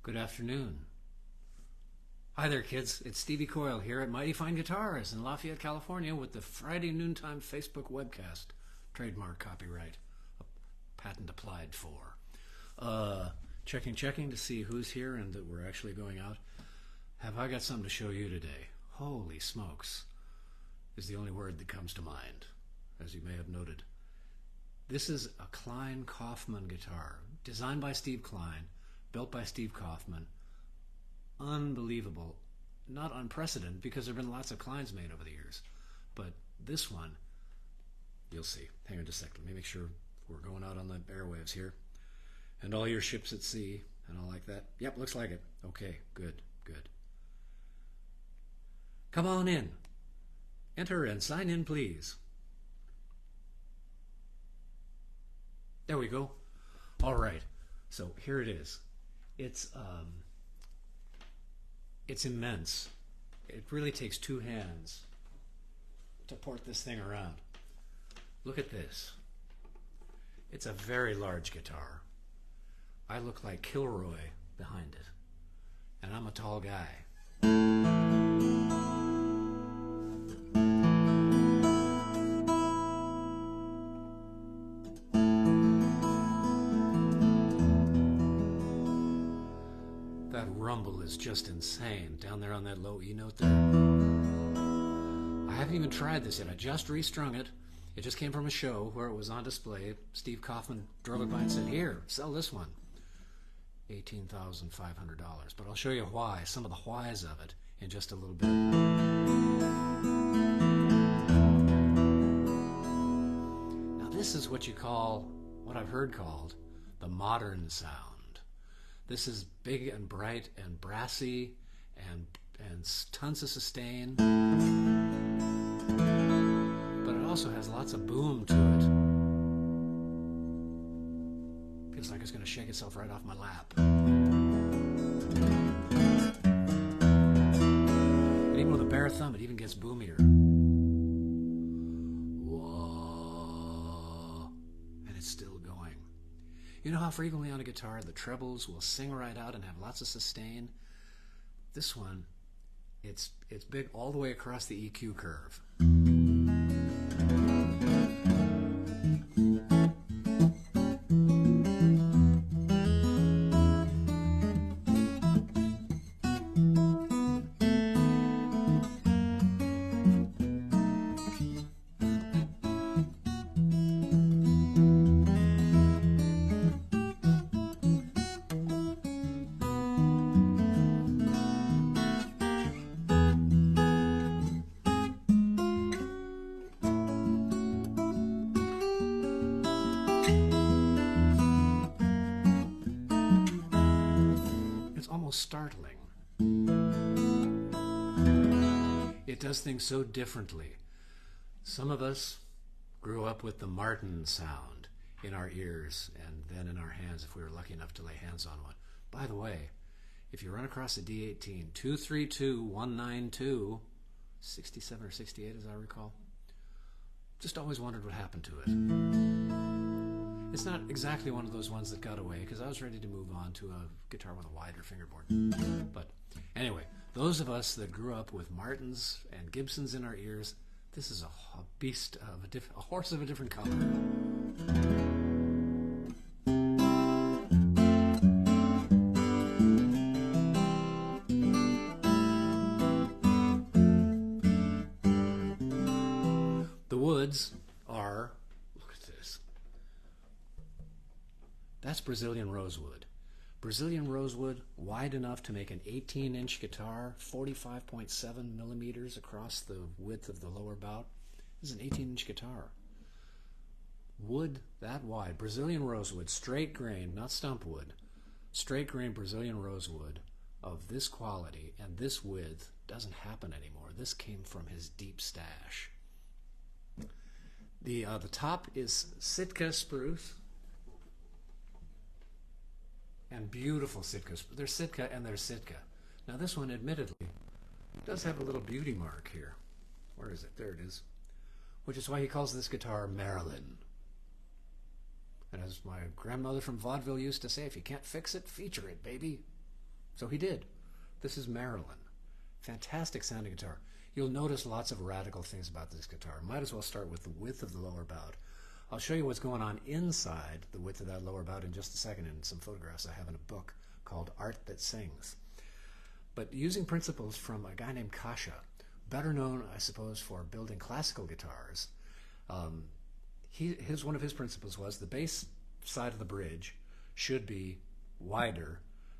Good afternoon. Hi there, kids. It's Stevie Coyle here at Mighty Fine Guitars in Lafayette, California with the Friday noontime Facebook webcast. Trademark copyright. Patent applied for. Checking to see who's here and that we're actually going out. Have I got something to show you today? Holy smokes is the only word that comes to mind, as you may have noted. This is a Klein Kauffman guitar, designed by Steve Klein, built by Steve Kauffman. Unbelievable. Not unprecedented, because there have been lots of Kleins made over the years. But this one, you'll see. Hang on just a second. Let me make sure we're going out on the airwaves here. And all your ships at sea and all like that. Yep, looks like it. Okay, good. Come on in. Enter and sign in, please. There we go. All right. So here it is. It's immense. It really takes two hands to port this thing around. Look at this. It's a very large guitar. I look like Kilroy behind it, and I'm a tall guy. That rumble is just insane down there on that low E note there. I haven't even tried this yet. I just restrung it. It just came from a show where it was on display. Steve Kauffman drove it by and said, "Here, sell this one." $18,500. But I'll show you why, some of the whys of it in just a little bit. Now this is what I've heard called the modern sound. This is big and bright and brassy and tons of sustain. But it also has lots of boom to it. Feels like it's going to shake itself right off my lap. And even with a bare thumb, it even gets boomier. Whoa. And it's still going. You know how frequently on a guitar the trebles will sing right out and have lots of sustain? This one, it's big all the way across the EQ curve. Startling. It does things so differently. Some of us grew up with the Martin sound in our ears and then in our hands if we were lucky enough to lay hands on one. By the way, if you run across a D18, 232192, 67 or 68 as I recall, just always wondered what happened to it. It's not exactly one of those ones that got away because I was ready to move on to a guitar with a wider fingerboard. But anyway, those of us that grew up with Martins and Gibsons in our ears, this is a beast of a horse of a different color. The woods are, that's Brazilian rosewood. Brazilian rosewood, wide enough to make an 18-inch guitar, 45.7 millimeters across the width of the lower bout. This is an 18-inch guitar. Wood that wide, Brazilian rosewood, straight grain, not stump wood, straight grain Brazilian rosewood of this quality and this width doesn't happen anymore. This came from his deep stash. The top is Sitka spruce. And beautiful Sitka. There's Sitka and there's Sitka. Now this one, admittedly, does have a little beauty mark here. Where is it? There it is. Which is why he calls this guitar Marilyn. And as my grandmother from vaudeville used to say, if you can't fix it, feature it, baby. So he did. This is Marilyn. Fantastic sounding guitar. You'll notice lots of radical things about this guitar. Might as well start with the width of the lower bout. I'll show you what's going on inside the width of that lower bout in just a second in some photographs I have in a book called Art That Sings. But using principles from a guy named Kasha, better known, I suppose, for building classical guitars, one of his principles was the bass side of the bridge should be wider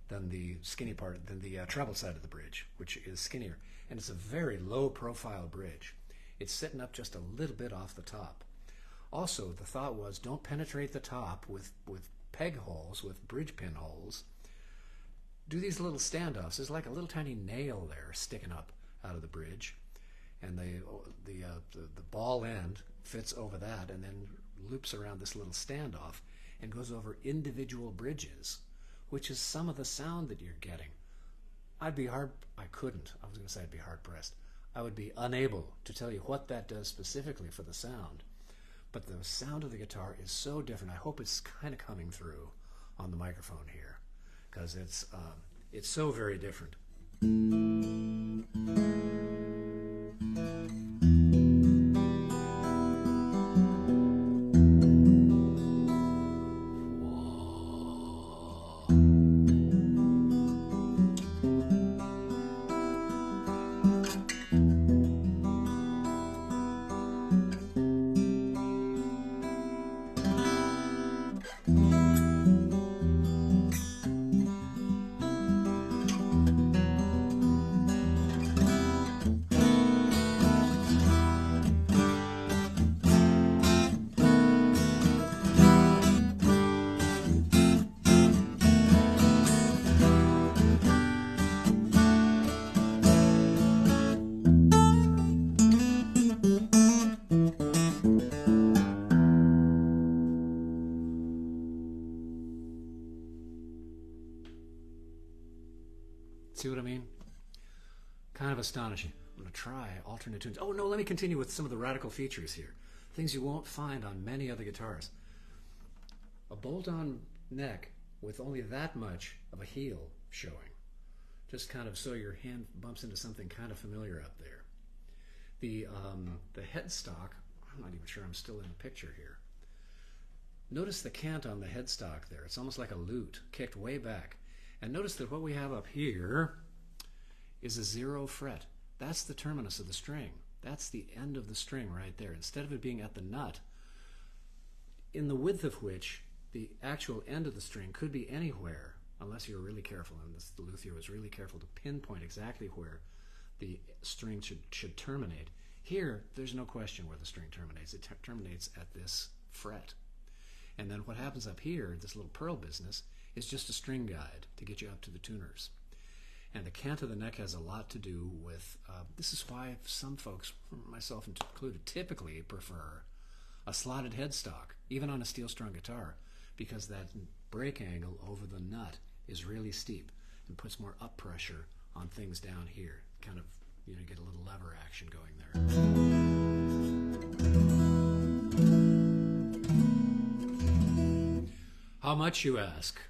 than the skinny part, than the treble side of the bridge, which is skinnier. And it's a very low profile bridge. It's sitting up just a little bit off the top. Also, the thought was don't penetrate the top with peg holes, with bridge pin holes. Do these little standoffs. There's like a little tiny nail there sticking up out of the bridge. And the ball end fits over that and then loops around this little standoff and goes over individual bridges, which is some of the sound that you're getting. I was going to say I'd be hard pressed. I would be unable to tell you what that does specifically for the sound. But the sound of the guitar is so different. I hope it's kind of coming through on the microphone here, because it's so very different. See what I mean? Kind of astonishing. I'm going to try alternate tunes. Oh no, let me continue with some of the radical features here. Things you won't find on many other guitars. A bolt-on neck with only that much of a heel showing. Just kind of so your hand bumps into something kind of familiar up there. The headstock, I'm not even sure I'm still in the picture here. Notice the cant on the headstock there. It's almost like a lute kicked way back. And notice that what we have up here is a 0 fret. That's the terminus of the string. That's the end of the string right there. Instead of it being at the nut, in the width of which the actual end of the string could be anywhere, unless you're really careful, and the luthier was really careful to pinpoint exactly where the string should terminate. Here, there's no question where the string terminates. It terminates at this fret. And then what happens up here, this little pearl business, is just a string guide to get you up to the tuners. And the cant of the neck has a lot to do with, this is why some folks, myself included, typically prefer a slotted headstock, even on a steel-strung guitar, because that break angle over the nut is really steep and puts more up pressure on things down here. Kind of, you get a little lever action going there. How much, you ask?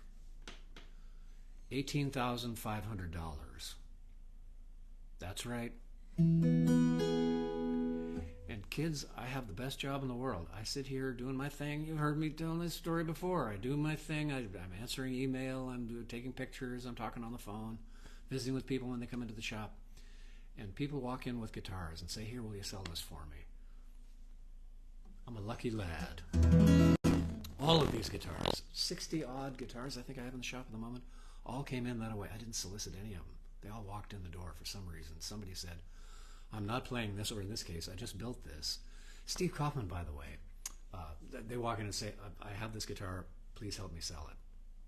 $18,500. That's right. And kids, I have the best job in the world. I sit here doing my thing. You've heard me tell this story before. I do my thing. I'm answering email. I'm taking pictures. I'm talking on the phone, visiting with people when they come into the shop. And people walk in with guitars and say, "Here, will you sell this for me?" I'm a lucky lad. All of these guitars, 60-odd guitars I think I have in the shop at the moment, all came in that way. I didn't solicit any of them. They all walked in the door for some reason. Somebody said, "I'm not playing this," or in this case, "I just built this." Steve Kauffman, by the way, they walk in and say, "I have this guitar, please help me sell it."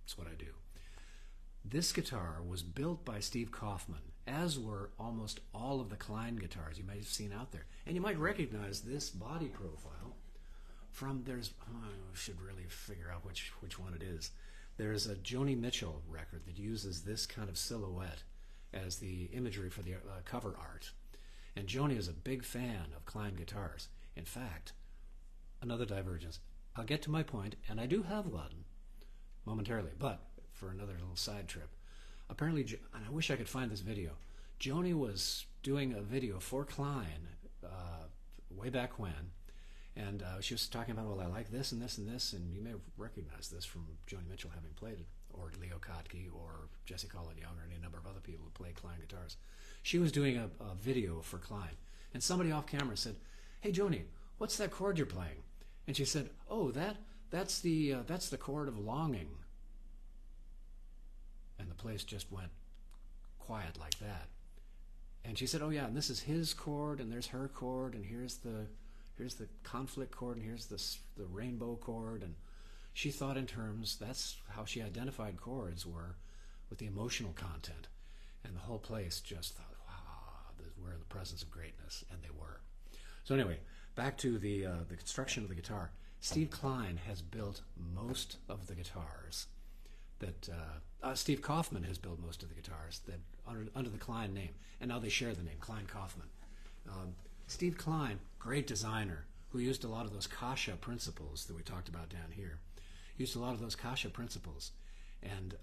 That's what I do. This guitar was built by Steve Kauffman, as were almost all of the Klein guitars you might have seen out there. And you might recognize this body profile from, I should really figure out which one it is. There's a Joni Mitchell record that uses this kind of silhouette as the imagery for the cover art. And Joni is a big fan of Klein guitars. In fact, another divergence. I'll get to my point, and I do have one momentarily, but for another little side trip. apparently, and I wish I could find this video, Joni was doing a video for Klein way back when, and she was talking about, well, I like this and this and this, and you may recognize this from Joni Mitchell having played it, or Leo Kottke, or Jesse Colin Young, or any number of other people who play Klein guitars. She was doing a video for Klein, and somebody off camera said, "Hey Joni, what's that chord you're playing?" And she said, "Oh, that's the chord of longing." And the place just went quiet like that. And she said, "Oh yeah, and this is his chord, and there's her chord, and here's the conflict chord, and here's the rainbow chord." And she thought in terms, that's how she identified chords, were with the emotional content. And the whole place just thought, wow, we're in the presence of greatness, and they were. So anyway, back to the construction of the guitar. Steve Klein has built most of the guitars that Steve Kauffman has built most of the guitars that under the Klein name, and now they share the name, Klein Kauffman. Steve Klein, great designer, who used a lot of those Kasha principles that we talked about down here. Used a lot of those Kasha principles, and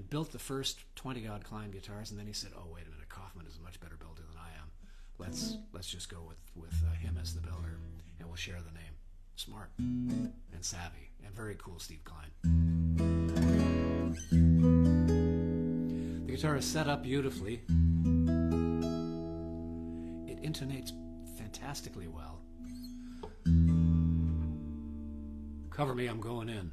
built the first 20-odd Klein guitars, and then he said, "Oh, wait a minute, Kauffman is a much better builder than I am. Let's just go with him as the builder, and we'll share the name." Smart and savvy and very cool, Steve Klein. The guitar is set up beautifully. It intonates fantastically well. Cover me, I'm going in.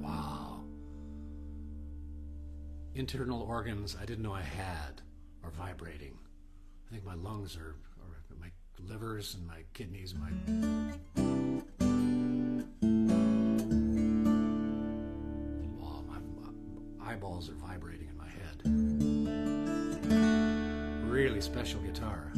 Wow. Internal organs I didn't know I had are vibrating. I think my lungs are, or my livers and my kidneys, my eyeballs are vibrating in my head. Really special guitar.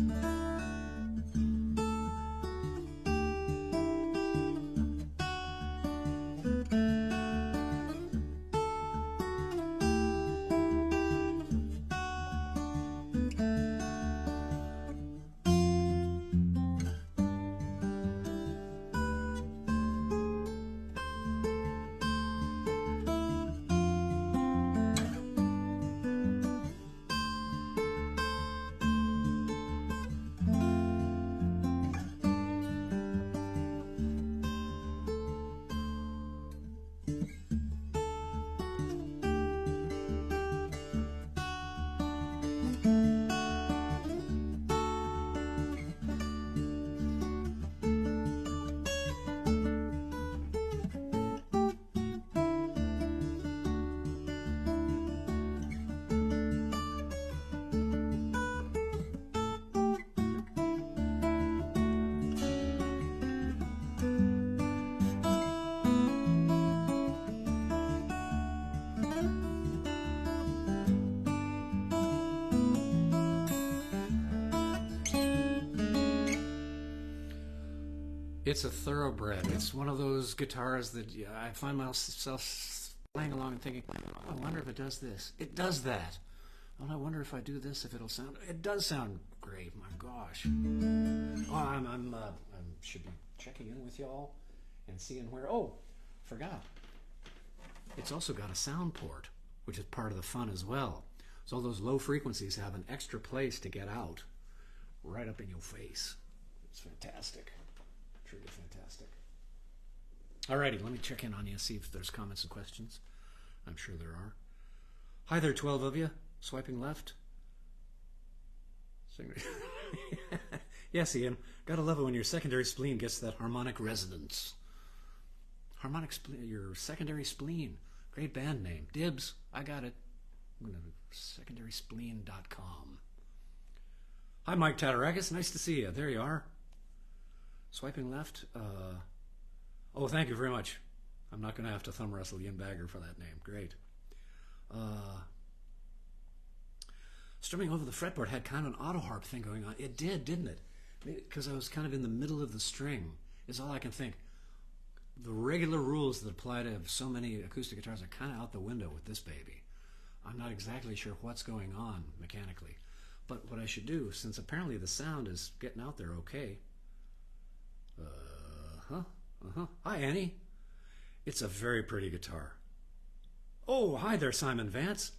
It's a thoroughbred. It's one of those guitars that I find myself playing along and thinking, oh, I wonder if it does this. It does that. Oh, I wonder if I do this, if it'll sound. It does sound great. My gosh. Oh, I should be checking in with y'all and seeing where. Oh, forgot. It's also got a sound port, which is part of the fun as well. So all those low frequencies have an extra place to get out, right up in your face. It's fantastic. Truly fantastic. Alrighty, let me check in on you, see if there's comments and questions. I'm sure there are. Hi there, 12 of you. Swiping left. Yes, Ian. Gotta love it when your secondary spleen gets that harmonic resonance. Harmonic spleen, your secondary spleen. Great band name. Dibs. I got it. I'm going to secondaryspleen.com. Hi, Mike Tatarakis. Nice to see you. There you are. Swiping left. Oh, thank you very much. I'm not going to have to thumb wrestle Ian Bagger for that name. Great. Strumming over the fretboard had kind of an auto harp thing going on. It did, didn't it? Because I was kind of in the middle of the string, is all I can think. The regular rules that apply to so many acoustic guitars are kind of out the window with this baby. I'm not exactly sure what's going on mechanically. But what I should do, since apparently the sound is getting out there okay. Hi, Annie. It's a very pretty guitar. Oh, hi there, Simon Vance.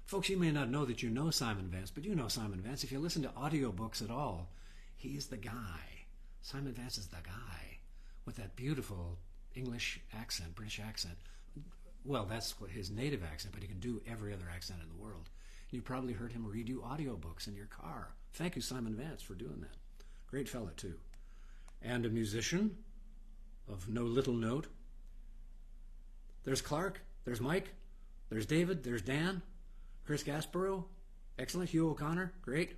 Folks, you may not know that you know Simon Vance, but you know Simon Vance. If you listen to audiobooks at all, he's the guy. Simon Vance is the guy with that beautiful English accent, British accent. Well, that's his native accent, but he can do every other accent in the world. You probably heard him read you audiobooks in your car. Thank you, Simon Vance, for doing that. Great fella, too. And a musician of no little note. There's Clark, there's Mike, there's David, there's Dan, Chris Gaspereau, excellent, Hugh O'Connor, great.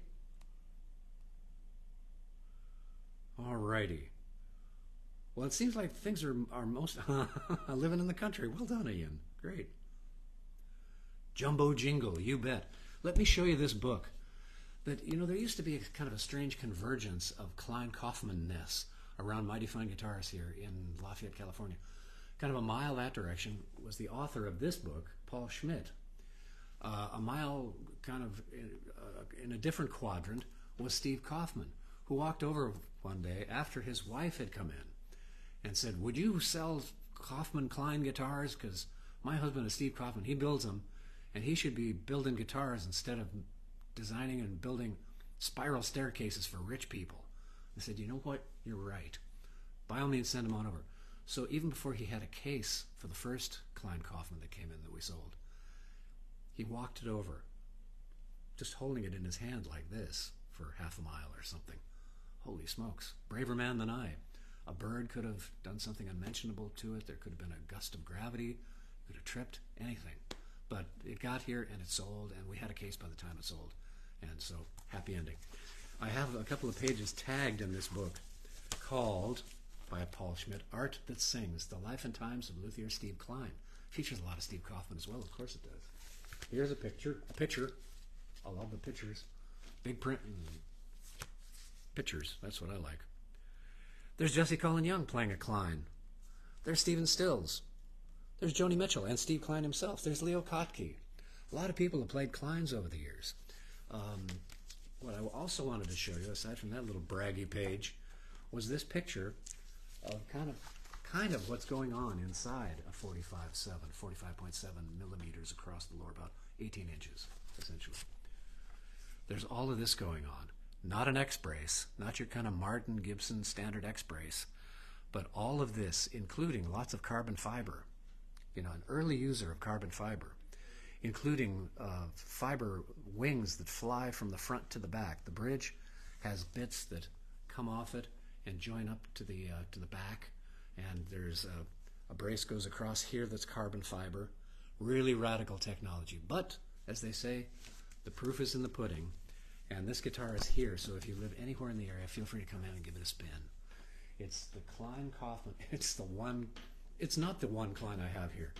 All righty. Well, it seems like things are most living in the country. Well done, Ian. Great. Jumbo Jingle, you bet. Let me show you this book. That, you know, there used to be kind of a strange convergence of Klein Kauffman-ness around Mighty Fine Guitars here in Lafayette, California. Kind of a mile that direction was the author of this book, Paul Schmidt. A mile kind of in a different quadrant was Steve Kauffman, who walked over one day after his wife had come in and said, would you sell Kauffman Klein guitars? Because my husband is Steve Kauffman. He builds them, and he should be building guitars instead of designing and building spiral staircases for rich people. I said, you know what? You're right. By all means, send him on over. So even before he had a case for the first Klein Kauffman that came in that we sold, he walked it over, just holding it in his hand like this for half a mile or something. Holy smokes. Braver man than I. A bird could have done something unmentionable to it. There could have been a gust of gravity. Could have tripped. Anything. But it got here and it sold, and we had a case by the time it sold. And so, happy ending. I have a couple of pages tagged in this book called, by Paul Schmidt, Art That Sings, The Life and Times of Luthier Steve Klein. Features a lot of Steve Kauffman as well, of course it does. Here's a picture. I love the pictures. Big print and pictures. That's what I like. There's Jesse Colin Young playing a Klein. There's Stephen Stills. There's Joni Mitchell and Steve Klein himself. There's Leo Kottke. A lot of people have played Kleins over the years. What I also wanted to show you, aside from that little braggy page, was this picture of kind of what's going on inside a 45.7 millimeters across the lower, about 18 inches, essentially. There's all of this going on. Not an X-brace, not your kind of Martin Gibson standard X-brace, but all of this, including lots of carbon fiber. You know, an early user of carbon fiber, including fiber wings that fly from the front to the back. The bridge has bits that come off it and join up to the back, and there's a brace goes across here that's carbon fiber. Really radical technology, but as they say, the proof is in the pudding. And this guitar is here, so if you live anywhere in the area, feel free to come in and give it a spin. It's the Klein Kauffman. It's the one. It's not the one Klein I have here.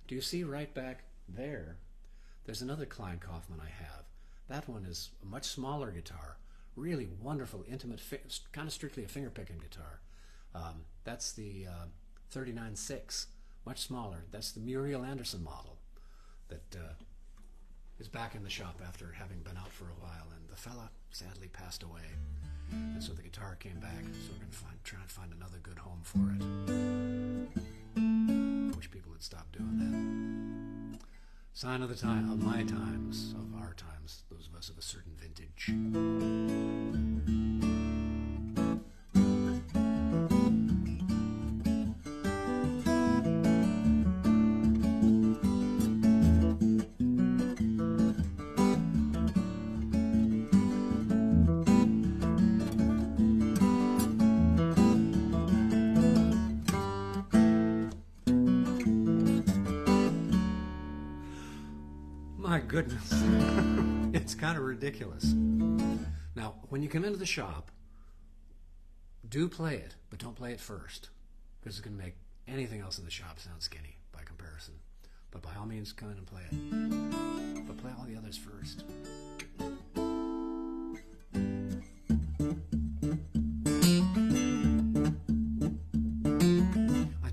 Do you see right back there? There's another Klein Kauffman I have. That one is a much smaller guitar. Really wonderful, intimate, kind of strictly a finger-picking guitar. That's the 39.6, much smaller. That's the Muriel Anderson model that is back in the shop after having been out for a while, and the fella sadly passed away. And so the guitar came back, so we're going to try and find another good home for it. I wish people would stop doing that. Sign of the time, of my times, of our times, those of us of a certain vintage. My goodness, it's kind of ridiculous. Now, when you come into the shop, do play it, but don't play it first, because it's going to make anything else in the shop sound skinny by comparison. But by all means, come in and play it. But play all the others first. I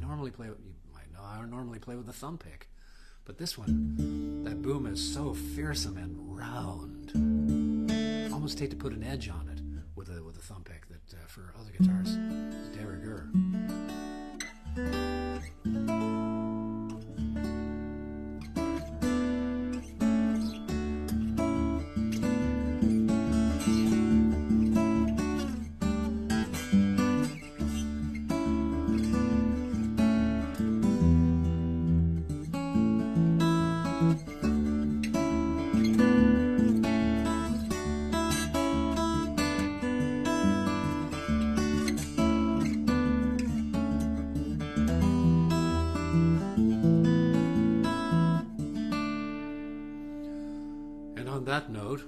normally play with the thumb pick. But this one, that boom is so fearsome and round. Almost hate to put an edge on it with a thumb pick that for other guitars is de rigueur. on that note,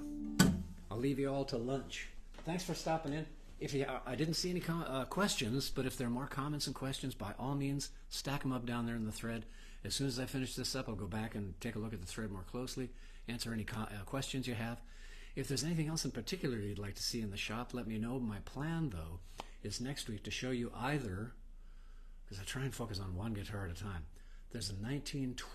I'll leave you all to lunch. Thanks for stopping in. If you, I didn't see any questions, but if there are more comments and questions, by all means, stack them up down there in the thread. As soon as I finish this up, I'll go back and take a look at the thread more closely, answer any questions you have. If there's anything else in particular you'd like to see in the shop, let me know. My plan, though, is next week to show you either, because I try and focus on one guitar at a time. There's a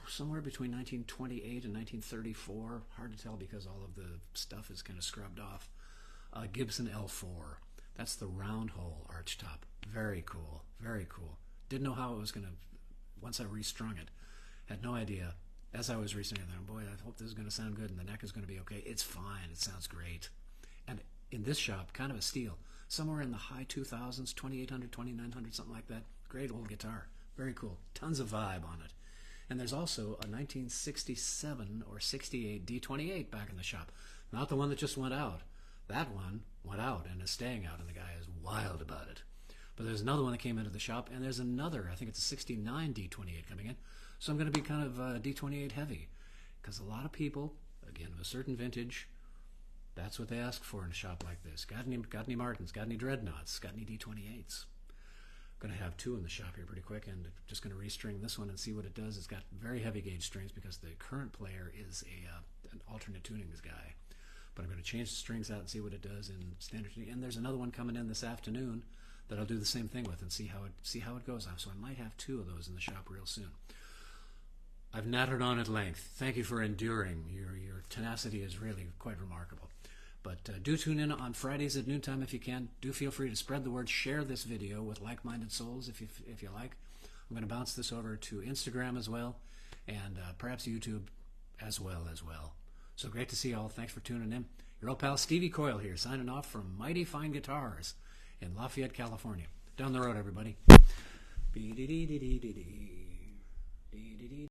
somewhere between 1928 and 1934, hard to tell because all of the stuff is kind of scrubbed off, Gibson L4. That's the round hole archtop. Very cool, very cool. Didn't know how it was going to, once I restrung it, had no idea. As I was restrung it, I thought, boy, I hope this is going to sound good and the neck is going to be okay. It's fine, it sounds great. And in this shop, kind of a steal. Somewhere in the high 2000s, 2800, 2900, something like that. Great old guitar. Very cool. Tons of vibe on it. And there's also a 1967 or 68 D28 back in the shop. Not the one that just went out. That one went out and is staying out, and the guy is wild about it. But there's another one that came into the shop, and there's another, I think it's a 69 D28 coming in. So I'm going to be kind of D28 heavy, because a lot of people, again, of a certain vintage, that's what they ask for in a shop like this. Got any Martins? Got any Dreadnoughts? Got any D28s? Going to have two in the shop here pretty quick, and just going to restring this one and see what it does. It's got very heavy gauge strings because the current player is an alternate tunings guy. But I'm going to change the strings out and see what it does in standard tuning. And there's another one coming in this afternoon that I'll do the same thing with and see how it goes. So I might have two of those in the shop real soon. I've nattered on at length. Thank you for enduring. Your tenacity is really quite remarkable. But do tune in on Fridays at noontime if you can. Do feel free to spread the word. Share this video with like-minded souls if you like. I'm going to bounce this over to Instagram as well, and perhaps YouTube as well. So great to see you all. Thanks for tuning in. Your old pal Stevie Coyle here, signing off from Mighty Fine Guitars in Lafayette, California. Down the road, everybody.